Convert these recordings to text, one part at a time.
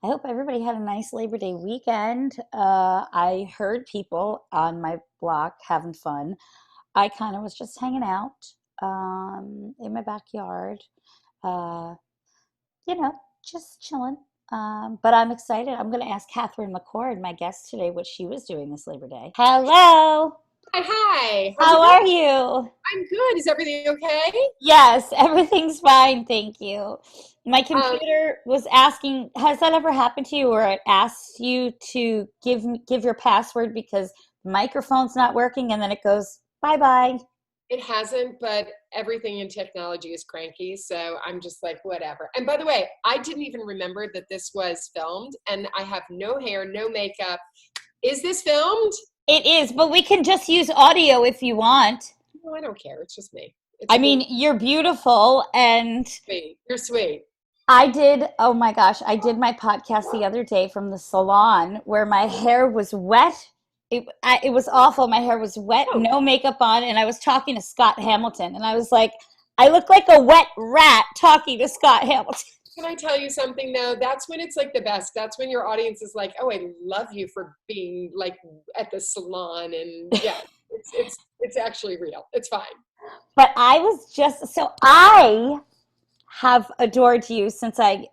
I hope everybody had a nice Labor Day weekend. I heard people on my block having fun. I kind of was just hanging out in my backyard, uh, you know, just chilling. But I'm excited. I'm going to ask Catherine McCord, my guest today, what she was doing this Labor Day. Hello, Hi. How's it how going? are you? I'm good. Is everything okay? Yes, everything's fine, thank you. My Um, computer was asking, has that ever happened to you where it asks you to give your password because the microphone's not working and then it goes bye bye? it hasn't, but everything in technology is cranky, so I'm just like, whatever. And by the way, I didn't even remember that this was filmed, and I have no hair, no makeup. Is this filmed? It is, but we can just use audio if you want. No, I don't care. It's just me. It's I cool. mean, you're beautiful and Sweet. You're sweet. oh my gosh, I did my podcast the other day from the salon where my hair was wet. It was awful. My hair was wet, Oh, no makeup on, and I was talking to Scott Hamilton, and I was like, I look like a wet rat talking to Scott Hamilton. can I tell you something though? That's when it's like the best. That's when your audience is like, "Oh, I love you for being like at the salon," and yeah, it's actually real. It's fine. But I was just so I have adored you since I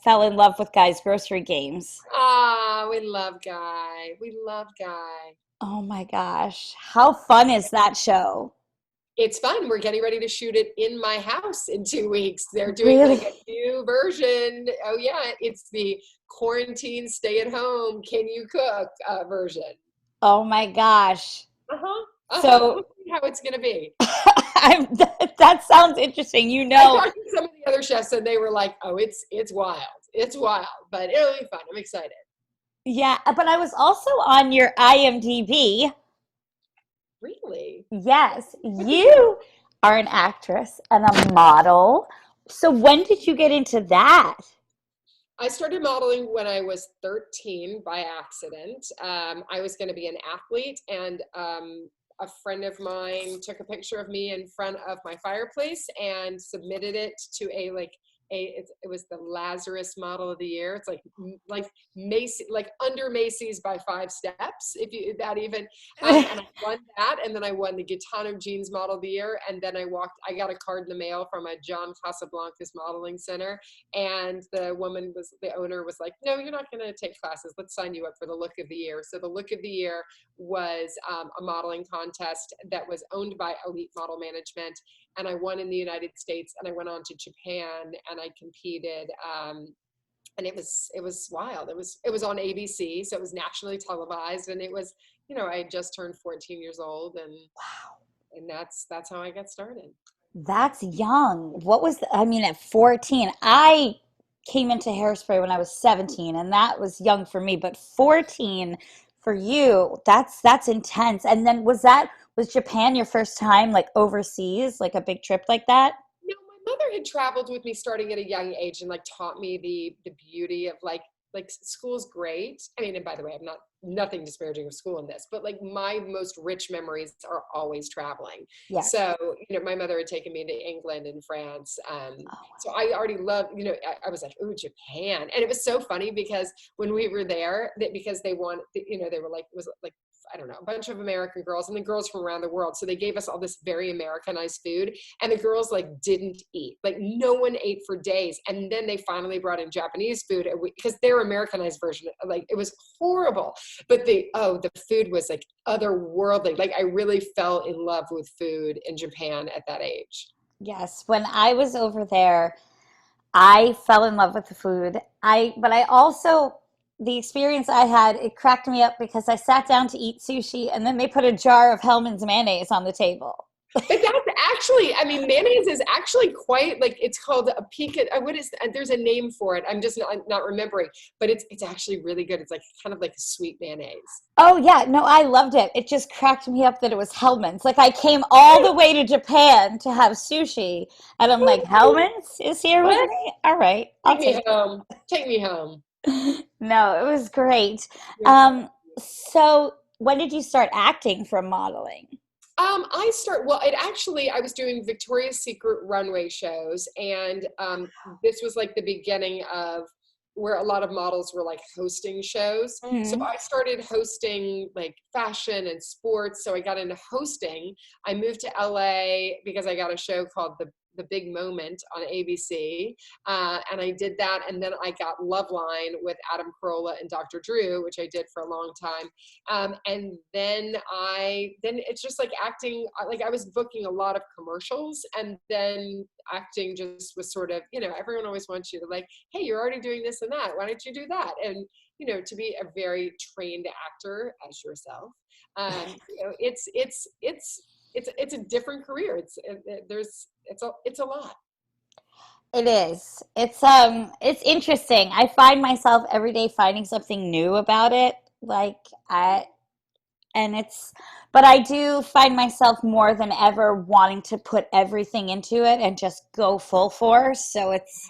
fell in love with Guy's Grocery Games. Ah, we love Guy. We love Guy. Oh my gosh, how fun is that show? It's fun. We're getting ready to shoot it in my house in 2 weeks. They're doing like Really? a new version. Oh yeah, it's the quarantine, stay at home, can you cook version. Oh my gosh. Uh-huh. Uh-huh. So We'll see how it's gonna be. that sounds interesting. I talked to some of the other chefs and they were like, "Oh, it's wild. It's wild, but it'll be fun. I'm excited." Yeah, but I was also on your IMDb. Really? Yes, Good to know. you are an actress and a model. So when did you get into that? I started modeling when I was 13 by accident. I was going to be an athlete, and a friend of mine took a picture of me in front of my fireplace and submitted it to it was the Lazarus Model of the Year. It's like Macy, like under Macy's by 5 steps, if you that even. And I won that, and then I won the Gitano Jeans Model of the Year, and then I got a card in the mail from a John Casablancas modeling center, and the owner was like, "No, you're not going to take classes. Let's sign you up for the Look of the Year." So the Look of the Year was a modeling contest that was owned by Elite Model Management, and I won in the United States, and I went on to Japan and I competed. And it was wild. It was on ABC, so it was nationally televised, and it was, I had just turned 14 years old, and that's how I got started. That's young. I mean, at 14, I came into hairspray when I was 17, and that was young for me, but 14 for you, that's intense. And then was Japan your first time like overseas, like a big trip like that? No, my mother had traveled with me starting at a young age and like taught me the beauty of like school's great. I mean, and by the way, I'm not nothing disparaging of school in this, but like my most rich memories are always traveling. Yes. So, my mother had taken me to England and France. Oh, So I already loved, I was like, ooh, Japan. And it was so funny because when we were there, because they want, they were like, it was like, I don't know, a bunch of American girls and the girls from around the world. So they gave us all this very Americanized food, and the girls like didn't eat. Like no one ate for days. And then they finally brought in Japanese food, and because their Americanized version, like it was horrible. But the food was like otherworldly. Like I really fell in love with food in Japan at that age. yes. When I was over there, I fell in love with the food. But I also, the experience I had, it cracked me up because I sat down to eat sushi and then they put a jar of Hellman's mayonnaise on the table. But that's actually, I mean, mayonnaise is actually quite like it's called a pica. What is? There's a name for it. I'm just not remembering. But it's actually really good. It's like kind of like a sweet mayonnaise. Oh yeah, no, I loved it. It just cracked me up that it was Hellman's. Like I came all the way to Japan to have sushi, and I'm like, Hellman's is here with What? me. All right, I'll Take me take home. Take me home. it. No, it was great. You're Um, so when did you start acting from modeling? I was doing Victoria's Secret runway shows, and this was like the beginning of where a lot of models were like hosting shows. So Mhm. I started hosting like fashion and sports. So I got into hosting. I moved to LA because I got a show called the Big Moment on ABC, and I did that. And then I got Loveline with Adam Carolla and Dr. Drew, which I did for a long time. And then it's just like acting. Like I was booking a lot of commercials, and then acting just was sort of, everyone always wants you to like, hey, you're already doing this and that. Why don't you do that? And to be a very trained actor as yourself, it's a different career. It's a lot. It is. It's interesting. I find myself every day finding something new about it. Like I and it's but I do find myself more than ever wanting to put everything into it and just go full force. So it's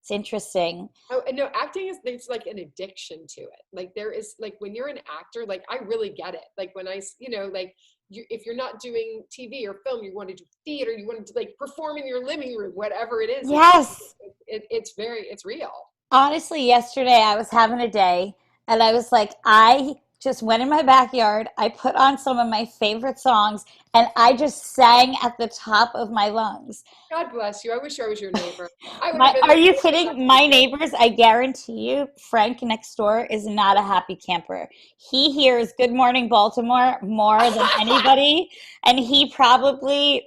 interesting. Oh, and no, acting is there's like an addiction to it. Like there is like when you're an actor, like I really get it. Like when like if you're not doing TV or film, you want to do theater, you want to like perform in your living room, whatever it is. Yes. It's real. Honestly, yesterday I was having a day and I was like, I just went in my backyard, I put on some of my favorite songs, and I just sang at the top of my lungs. God bless you. I wish I was your neighbor. I would have been Are like, you "What's that kidding? for My you?" neighbors, I guarantee you, Frank next door is not a happy camper. He hears Good Morning Baltimore more than anybody, and he probably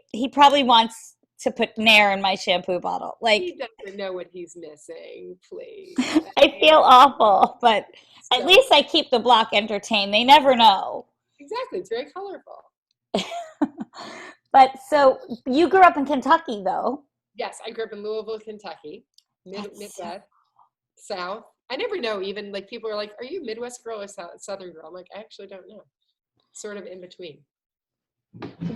wants to put Nair in my shampoo bottle. Like, He doesn't know what he's missing, please. I feel awful, but at So least I keep the block entertained. They never know. exactly, it's very colorful. But so you grew up in Kentucky, though. Yes, I grew up in Louisville, Kentucky, That's so Midwest, South. I never know. Even like people are like, "Are you Midwest girl or Southern girl?" I'm like, I actually don't know. Sort of in between.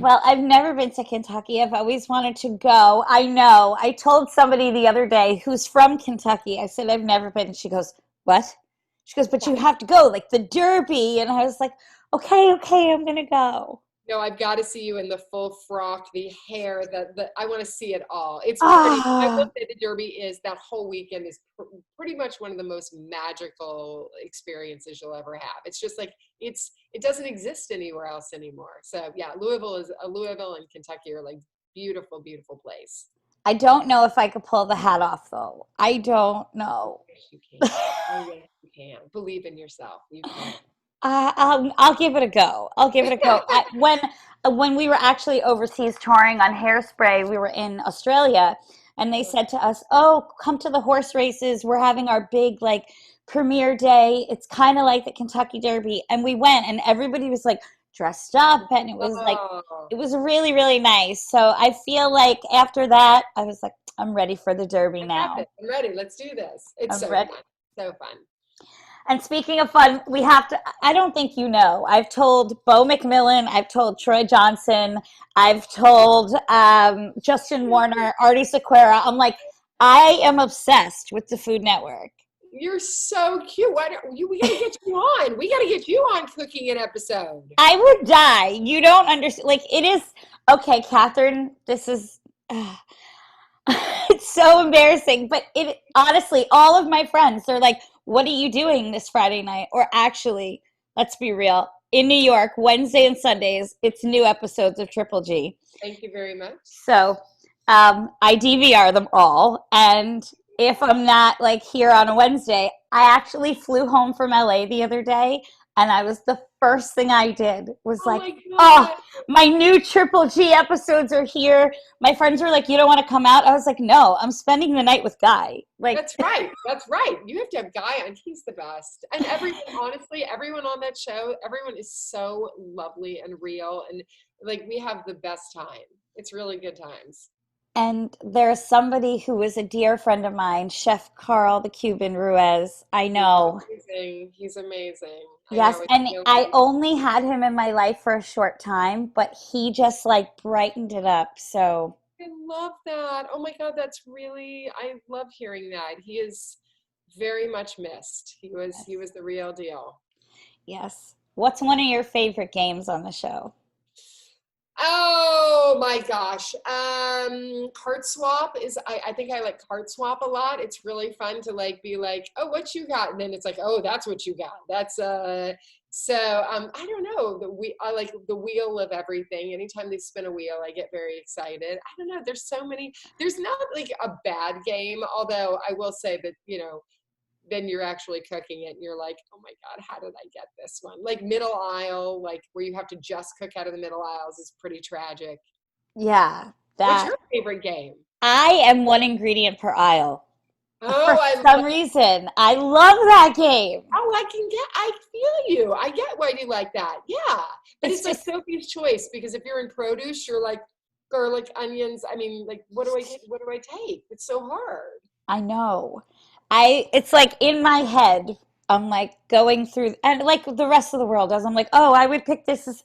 Well, I've never been to Kentucky. I've always wanted to go. I know. I told somebody the other day who's from Kentucky. I said, I've never been. She goes, what? She goes, but you have to go, like the Derby. And I was like, okay, okay, I'm going to go. No, I've got to see you in the full frock, the hair, the I want to see it all. It's pretty. I will Ah, say the Derby is that whole weekend is pretty much one of the most magical experiences you'll ever have. It's just like it doesn't exist anywhere else anymore. So yeah, Louisville and Kentucky are like beautiful, beautiful place. I don't know if I could pull the hat off, though. I don't know. Yes, you can. Oh yes, you can. Believe in yourself. You can. I'll give it a go. I'll give it a go. When we were actually overseas touring on Hairspray, we were in Australia, and they said to us, "Oh, come to the horse races. We're having our big like premiere day. It's kind of like the Kentucky Derby." And we went, and everybody was like dressed up, and Oh, it was really really nice. So I feel like after that, I was like, I'm ready for the Derby I got this. now. I'm ready. Let's do this. It's I'm so ready. fun. So fun. And speaking of fun, we have to, I don't think you know, I've told Bo McMillan, I've told Troy Johnson, I've told Justin Warner, Artie Sequeira. I'm like, I am obsessed with the Food Network. You're so cute. Why don't you? We got to get you on. We got to get you on cooking an episode. I would die. You don't understand. Like, it is, okay, Catherine, this is, it's so embarrassing. But it honestly, all of my friends, they're like, what are you doing this Friday night? Or actually, let's be real. In New York, Wednesday and Sundays, it's new episodes of Triple G. Thank you very much. So I DVR them all. And if I'm not like here on a Wednesday, I actually flew home from LA the other day, and I was the first thing I did was Oh like, my oh, God. my new Triple G episodes are here. My friends were like, you don't want to come out? I was like, no, I'm spending the night with Guy. Like, That's right. That's right. You have to have Guy on. He's the best. And everyone, honestly, everyone on that show, everyone is so lovely and real. And like we have the best time. It's really good times. and there's somebody who was a dear friend of mine, Chef Carl the Cuban Ruiz. I He's know. amazing. He's amazing. I Yes, know it's and so I funny. only had him in my life for a short time, but he just like brightened it up. So, I love that. Oh my God, I love hearing that. He is very much missed. He was the real deal. yes. What's one of your favorite games on the show? Oh my gosh. Card swap is I think I like card swap a lot. It's really fun to like be like, oh, what you got? And then it's like, oh, that's what you got. That's I don't know. I like the wheel of everything. Anytime they spin a wheel, I get very excited. I don't know. There's so many, there's not like a bad game, although I will say that, then you're actually cooking it and you're like, oh my God, how did I get this one? Like middle aisle, like where you have to just cook out of the middle aisles is pretty tragic. Yeah, What's that your favorite game? I am one ingredient per aisle. For Oh, I some love, reason, I love that game. I feel you. I get why you like that. Yeah. But It's it's like just, Sophie's choice because if you're in produce, you're like garlic, onions. I mean, like, what do I take? It's so hard. I know. It's like in my head, I'm like going through, and like the rest of the world does, I'm like, oh, I would pick this as,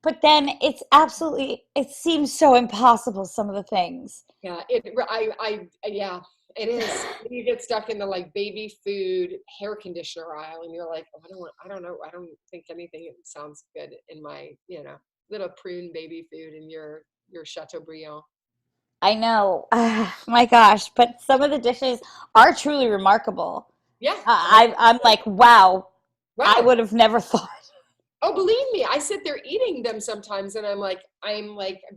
but then it seems so impossible, some of the things. Yeah, yeah, it is. You get stuck in the like baby food hair conditioner aisle, and you're like, oh, I don't know, I don't think anything sounds good in my, little prune baby food and your Chateaubriand. I know. My gosh, but some of the dishes are truly remarkable. Yeah, I I'm like, wow, I wow. would have never thought. Oh, believe me, I sit there eating them sometimes, and I'm like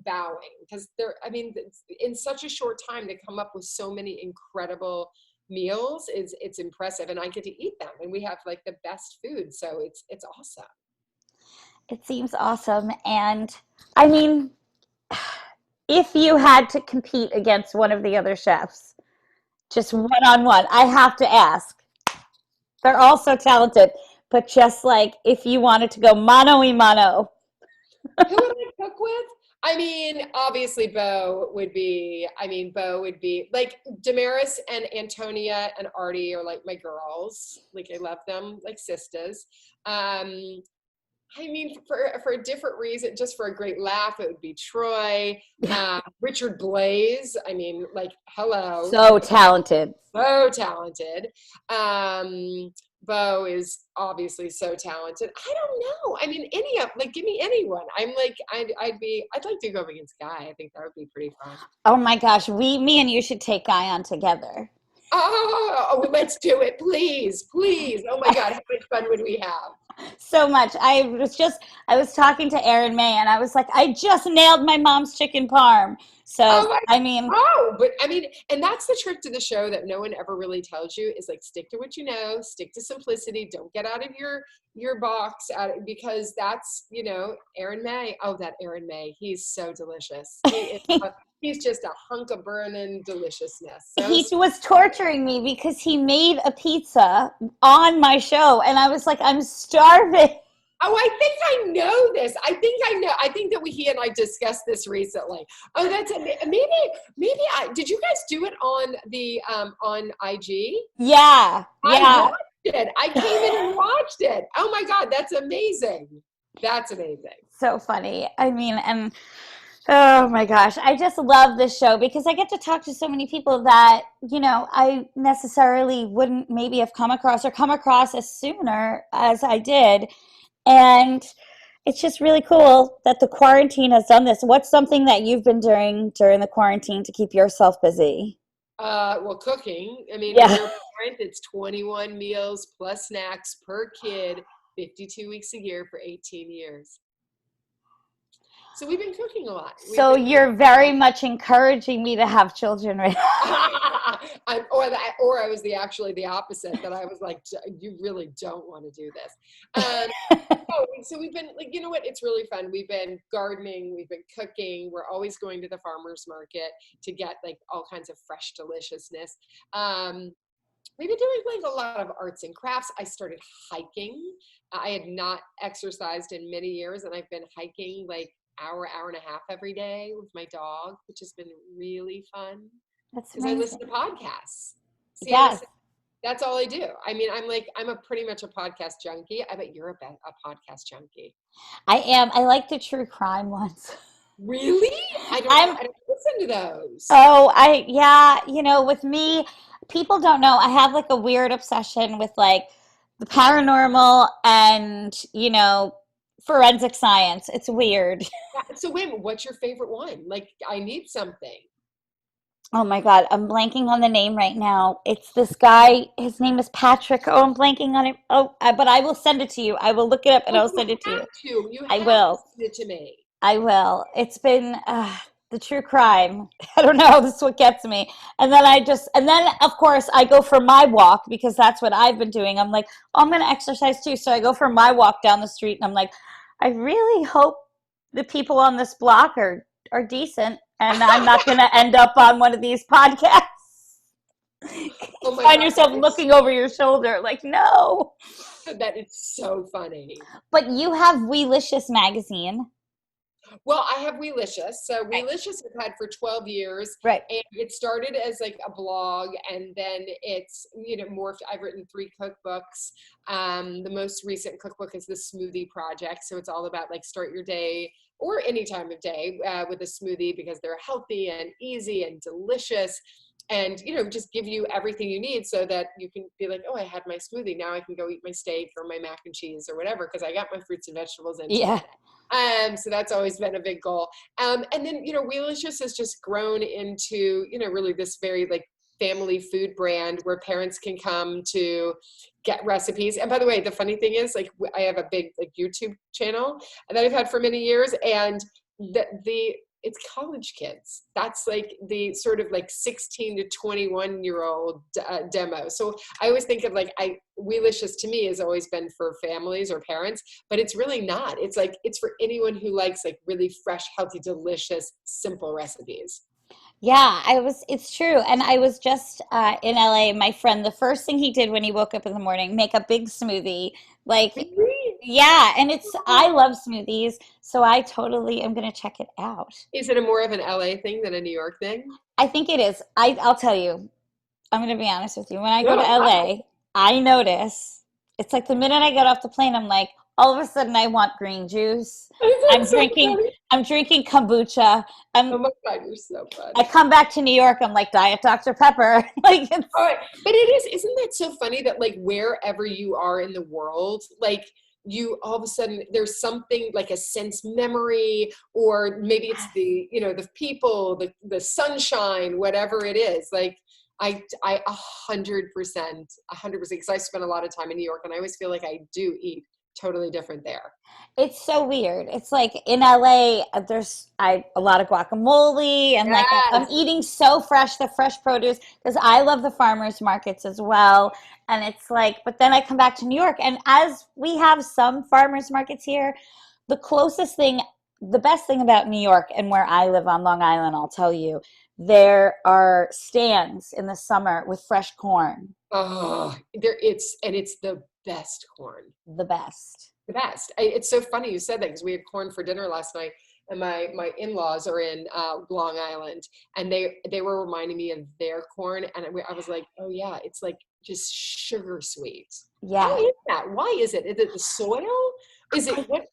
bowing because I mean, in such a short time to come up with so many incredible meals is it's impressive, and I get to eat them, and we have like the best food, so it's awesome. It seems awesome. And I mean, if you had to compete against one of the other chefs, just one on one, I have to ask. They're all so talented, but just like if you wanted to go mano y mano. Who would I cook with? I mean, obviously Bo would be like Damaris and Antonia and Artie are like my girls. Like I love them like sisters. Um, I mean, for a different reason, just for a great laugh, it would be Troy, Richard Blaze. I mean, like, hello, So talented. so talented. Bo is obviously so talented. I don't know. I mean, like, give me anyone. I'm like, I'd like to go up against Guy. I think that would be pretty fun. Oh my gosh, me and you should take Guy on together. Oh, let's do it, please, please. Oh my God, how much fun would we have? So much. I was talking to Erin May and I was like, I just nailed my mom's chicken parm. So, Oh my, I mean, oh, but I mean, and that's the trick to the show that no one ever really tells you is like stick to what you know, stick to simplicity, don't get out of your box because that's, Aaron May. Oh, that Aaron May, he's so delicious. He's just a hunk of burning deliciousness. So he was torturing me because he made a pizza on my show and I was like, I'm starving. Oh, I think I know this. I think I know. I think that he and I discussed this recently. Oh, maybe I did. You guys do it on the on IG? Yeah, I yeah. watched it. I came in and watched it. Oh my God, that's amazing. That's amazing. So funny. I mean, and oh my gosh, I just love this show because I get to talk to so many people that, I necessarily wouldn't maybe have come across as sooner as I did. And it's just really cool that the quarantine has done this. What's something that you've been doing during the quarantine to keep yourself busy? Well, cooking. I mean, when Yeah. you're a parent, it's 21 meals plus snacks per kid, 52 weeks a year for 18 years. So we've been cooking a lot. We've So been you're very much encouraging me to have children right now. or I was actually the opposite that I was like, you really don't want to do this. So we've been like, you know what? It's really fun. We've been gardening, we've been cooking. We're always going to the farmer's market to get like all kinds of fresh deliciousness. We've been doing like a lot of arts and crafts. I started hiking. I had not exercised in many years, and I've been hiking like hour and a half every day with my dog, which has been really fun That's because I listen to amazing. podcasts. See, Yes, that's all I do. I mean, I'm a pretty much a podcast junkie. I bet you're a podcast junkie. I am. I like the true crime ones. Really? I'm I don't listen to those. Oh, yeah, with me, people don't know. I have like a weird obsession with like the paranormal and, forensic science. It's weird. Yeah, so wait a minute, what's your favorite one? Like, I need something. Oh my God, I'm blanking on the name right now. It's this guy. His name is Patrick. Oh, I'm blanking on it. Oh, but I will send it to you. I will look it up and Oh, I'll send it to you. you I have to will. send it to me. I will. It's been the true crime. I don't know. This is what gets me. And then of course, I go for my walk because that's what I've been doing. I'm like, oh, I'm going to exercise too. So I go for my walk down the street and I'm like, I really hope the people on this block are decent and I'm not going to end up on one of these podcasts. Oh my Find God, yourself looking over your shoulder like, no. that is so funny. But you have Weelicious magazine. Well, I have Weelicious. So Right. Weelicious I've had for 12 years, Right. and it started as like a blog, and then it's, morphed. I've written 3 cookbooks. The most recent cookbook is the Smoothie Project. So it's all about like start your day or any time of day with a smoothie because they're healthy and easy and delicious. And just give you everything you need so that you can be like, oh, I had my smoothie. Now I can go eat my steak or my mac and cheese or whatever because I got my fruits and vegetables in Yeah. today. So that's always been a big goal. And then, Wheelicious has just grown into, really this very like family food brand where parents can come to get recipes. And by the way, the funny thing is like I have a big like YouTube channel that I've had for many years, and the it's college kids. That's like the sort of like 16 to 21-year-old demo. So I always think of like Wheelicious to me has always been for families or parents, but it's really not. It's like it's for anyone who likes like really fresh, healthy, delicious, simple recipes. Yeah, it's true. And I was just in LA. My friend, the first thing he did when he woke up in the morning, make a big smoothie. Like, Really? yeah, and I love smoothies, so I totally am gonna check it out. Is it a more of an LA thing than a New York thing? I think it is. I'll tell you, I'm gonna be honest with you. When I go to No. LA, I notice it's like the minute I get off the plane, I'm like, all of a sudden I want green juice. I'm That's so drinking, funny. I'm drinking kombucha. Oh I'm my God, you're so I funny. come back to New York, I'm like Diet Dr. Pepper. Like All it's right. But isn't that so funny that like wherever you are in the world, like you all of a sudden there's something like a sense memory, or maybe it's the people, the sunshine, whatever it is. Like I 100%, because I spent a lot of time in New York and I always feel like I do eat totally different there. it's so weird. It's like in LA, there's a lot of guacamole and like I'm Yes. eating so fresh, the fresh produce because I love the farmers markets as well. And it's like, but then I come back to New York, and as we have some farmers markets here, the closest thing, the best thing about New York and where I live on Long Island, I'll tell you, there are stands in the summer with fresh corn, Oh, it's the best corn. the best. The best. It's so funny you said that because we had corn for dinner last night, and my in-laws are in Long Island, and they were reminding me of their corn, and I was like, oh yeah, it's like just sugar sweet. How Yeah. is that? Why is it? Is it the soil? Is it I what?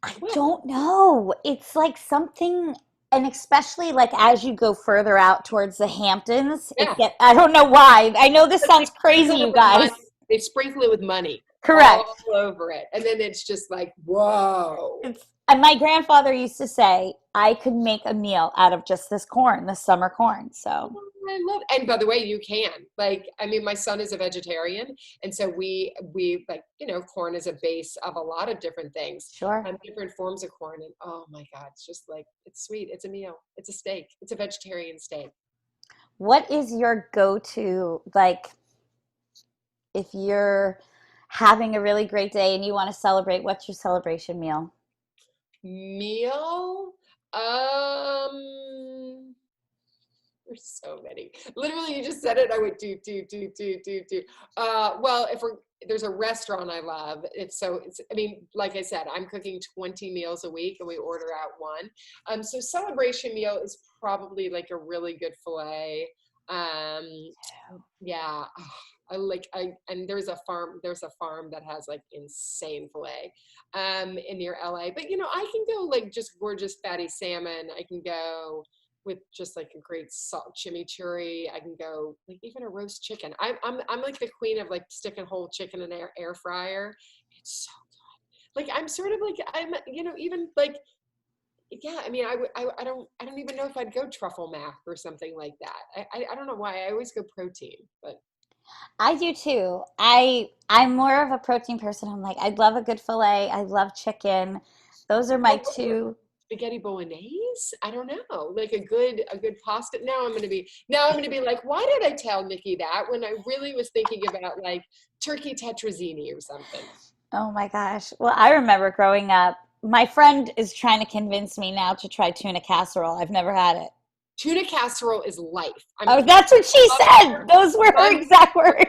I What? don't know. It's like something, and especially like as you go further out towards the Hamptons, Yeah, I don't know why. I know this but they sounds crazy, sprinkle it you with guys. money. They sprinkle it with money Correct. all over it, and then it's just like whoa. And my grandfather used to say I could make a meal out of just this corn, this summer corn. So, I love, and by the way, you can like, I mean, my son is a vegetarian, and so we like, corn is a base of a lot of different things, sure. and different forms of corn, and oh my God, it's just like it's sweet, it's a meal, it's a steak, it's a vegetarian steak. What is your go-to, like, if you're having a really great day and you want to celebrate, what's your celebration meal? Meal, um, there's so many. Literally, you just said it. I would do. Well, if there's a restaurant I love. I mean, like I said, I'm cooking 20 meals a week and we order out one. So celebration meal is probably like a really good filet. Um, yeah. And there's a farm that has like insane filet, in near LA. But I can go like just gorgeous fatty salmon. I can go with just like a great salt chimichurri. I can go like even a roast chicken. I'm like the queen of like sticking whole chicken in an air fryer. It's so good. Like I'm sort of like I'm even like yeah, I mean I don't even know if I'd go truffle mac or something like that. I don't know why. I always go protein, but I do too. I'm more of a protein person. I'm like, I love a good filet. I love chicken. Those are my well, two. spaghetti bolognese? I don't know. Like a good pasta. Now I'm gonna be like, why did I tell Nikki that when I really was thinking about like turkey tetrazzini or something? Oh my gosh. Well, I remember growing up, my friend is trying to convince me now to try tuna casserole. I've never had it. Tuna casserole is life. Oh, that's what she said. Those were her My exact words.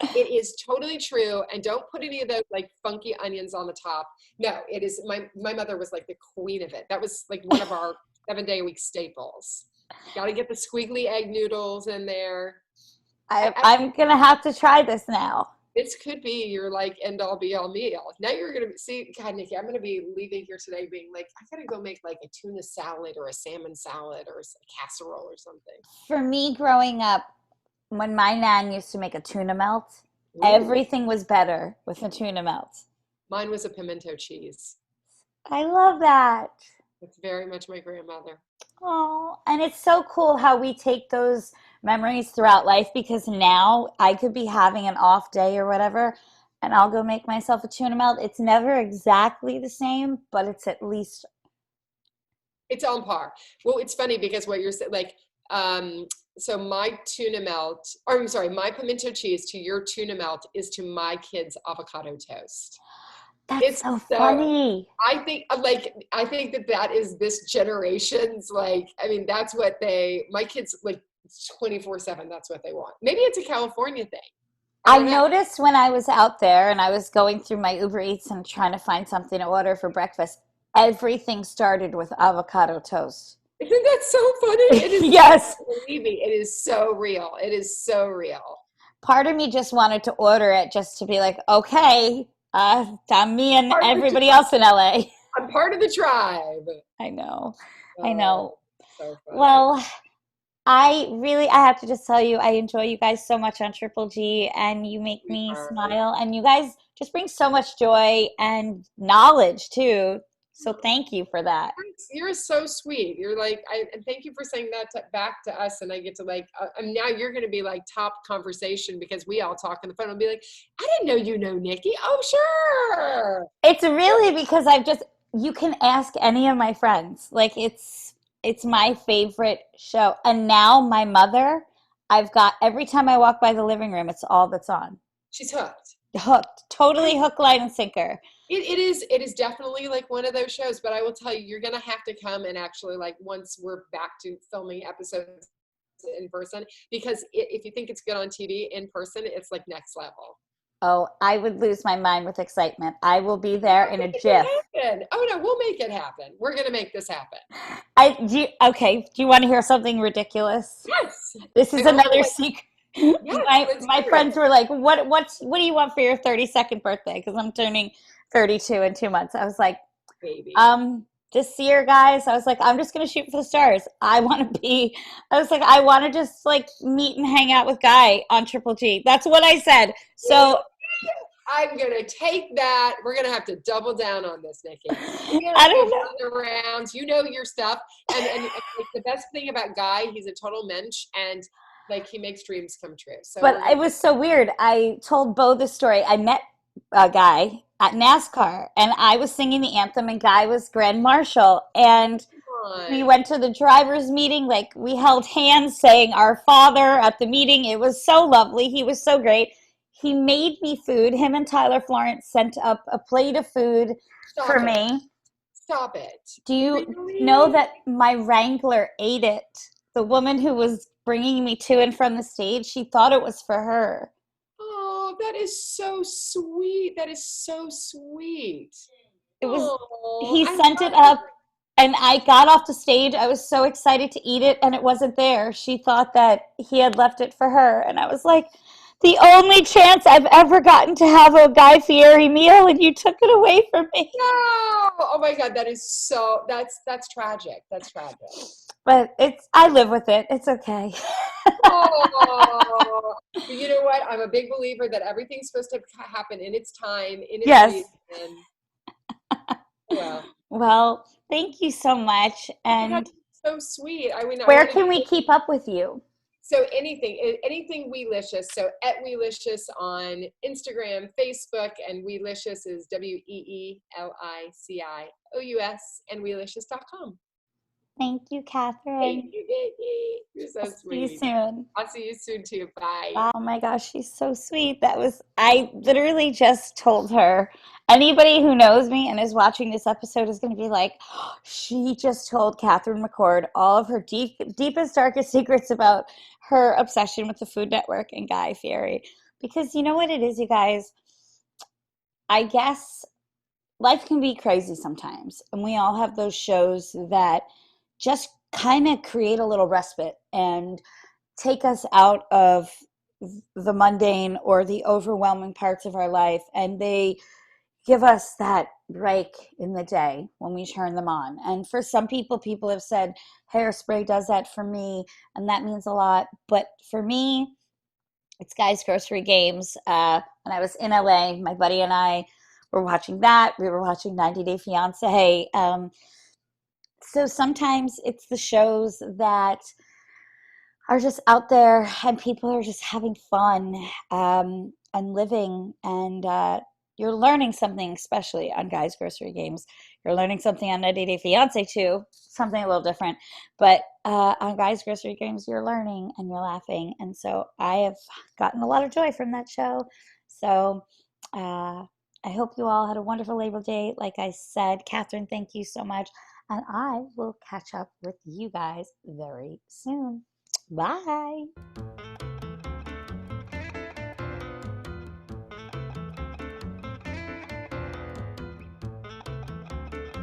It is totally true. And don't put any of those like funky onions on the top. No, it is my mother was like the queen of it. That was like one of our 7-day-a-week staples. Got to get the squiggly egg noodles in there. I'm gonna have to try this now. This could be your like end all be all meal. Now you're gonna see, God, Nikki, I'm gonna be leaving here today being like, I gotta go make like a tuna salad or a salmon salad or a casserole or something. For me, growing up, when my nan used to make a tuna melt, Ooh, everything was better with a tuna melt. mine was a pimento cheese. I love that. It's very much my grandmother. Oh, and it's so cool how we take those memories throughout life because now I could be having an off day or whatever, and I'll go make myself a tuna melt. It's never exactly the same, but it's at least, It's on par. Well, it's funny because what you're saying, like, so my tuna melt, or I'm sorry, my pimento cheese to your tuna melt is to my kids' avocado toast. that's It's so so, funny. I think that that is this generation's, like, I mean, that's what my kids, like, 24/7, that's what they want. Maybe it's a California thing. I I don't know. noticed when I was out there and I was going through my Uber Eats and trying to find something to order for breakfast, everything started with avocado toast. Isn't that so funny? It is, Yes. believe me, it is so real. It is so real. Part of me just wanted to order it just to be like, okay, I'm me and Part of the everybody else in LA. I'm part of the tribe. I know. I Oh, know. so funny. Well, I have to just tell you, I enjoy you guys so much on Triple G, and you make me Sweetheart. smile, and you guys just bring so much joy and knowledge too. So thank you for that. You're so sweet. You're like, and thank you for saying that back to us. And I get to like, and now you're going to be like top conversation because we all talk on the phone. I'll be like, I didn't know you know Nikki. Oh, sure. It's really because you can ask any of my friends. Like it's my favorite show. And now my mother, I've got every time I walk by the living room, it's all that's on. She's hooked. Hooked. Totally hook, line, and sinker. It is definitely like one of those shows, but I will tell you, you're going to have to come and actually like once we're back to filming episodes in person, because if you think it's good on TV in person, it's like next level. Oh, I would lose my mind with excitement. I will be We'll there in a make jiff. it happen. Oh no, we'll make it happen. We're going to make this happen. Okay, do you want to hear something ridiculous? Yes. This is I always another like, secret. yes, let's My hear it. friends were like, what do you want for your 32nd birthday? Because I'm turning 32 in 2 months. I was like, Baby. um, this year, guys, I was like, I'm just gonna shoot for the stars. I was like, I want to just like meet and hang out with Guy on Triple G. That's what I said. So I'm gonna take that. We're gonna have to double down on this, Nikki. We're gonna I go don't know. run the rounds. You know your stuff. And like, the best thing about Guy, he's a total mensch, and like he makes dreams come true. So But we're gonna. it was so weird. I told Bo the story. I met a guy at NASCAR and I was singing the anthem and Guy was Grand Marshal. And Come we on. went to the drivers meeting. Like we held hands saying our father at the meeting. It was so lovely. He was so great. He made me food. Him and Tyler Florence sent up a plate of food for Stop it. me. Stop it. Do you know Really? that my Wrangler ate it? The woman who was bringing me to and from the stage, she thought it was for her. Oh, that is so sweet. That is so sweet. It was, Oh, he I'm sent it glad you. up and I got off the stage. I was so excited to eat it and it wasn't there. She thought that he had left it for her. And I was like, the only chance I've ever gotten to have a Guy Fieri meal and you took it away from me. No! Oh my God, that is so, that's tragic. That's tragic. But I live with it. It's okay. Oh, Oh, but you know what? I'm a big believer that everything's supposed to happen in its time, in its Yes. season. Well, Well, thank you so much. oh my God, And so sweet. I mean, I where want to can give we you keep up with you? so anything Weelicious. So at Weelicious on Instagram, Facebook, and Weelicious is WeeliCious and Weelicious.com. Thank you, Thank Catherine. you, Nikki. You're I'll so see you sweet. soon. I'll see you soon too. Bye. Bye. Oh my gosh, she's so sweet. I literally just told her. Anybody who knows me and is watching this episode is going to be like, "Oh, she just told Catherine McCord all of her deepest, darkest secrets about her obsession with the Food Network and Guy Fieri." Because you know what it is, you guys? I guess life can be crazy sometimes, and we all have those shows that just kind of create a little respite and take us out of the mundane or the overwhelming parts of our life, and they give us that break in the day when we turn them on. And for some people, people have said Hairspray does that for me, and that means a lot. But for me, it's Guys Grocery Games. When I was in LA, my buddy and I were watching that. We were watching 90 Day Fiance. So sometimes it's the shows that are just out there and people are just having fun, and living, and you're learning something, especially on Guys Grocery Games. You're learning something on 90 Day Fiance too, something a little different, but on Guys Grocery Games you're learning and you're laughing, and so I have gotten a lot of joy from that show. So uh, I hope you all had a wonderful Labor Day. Like I said, Catherine, thank you so much, and I will catch up with you guys very soon. Bye.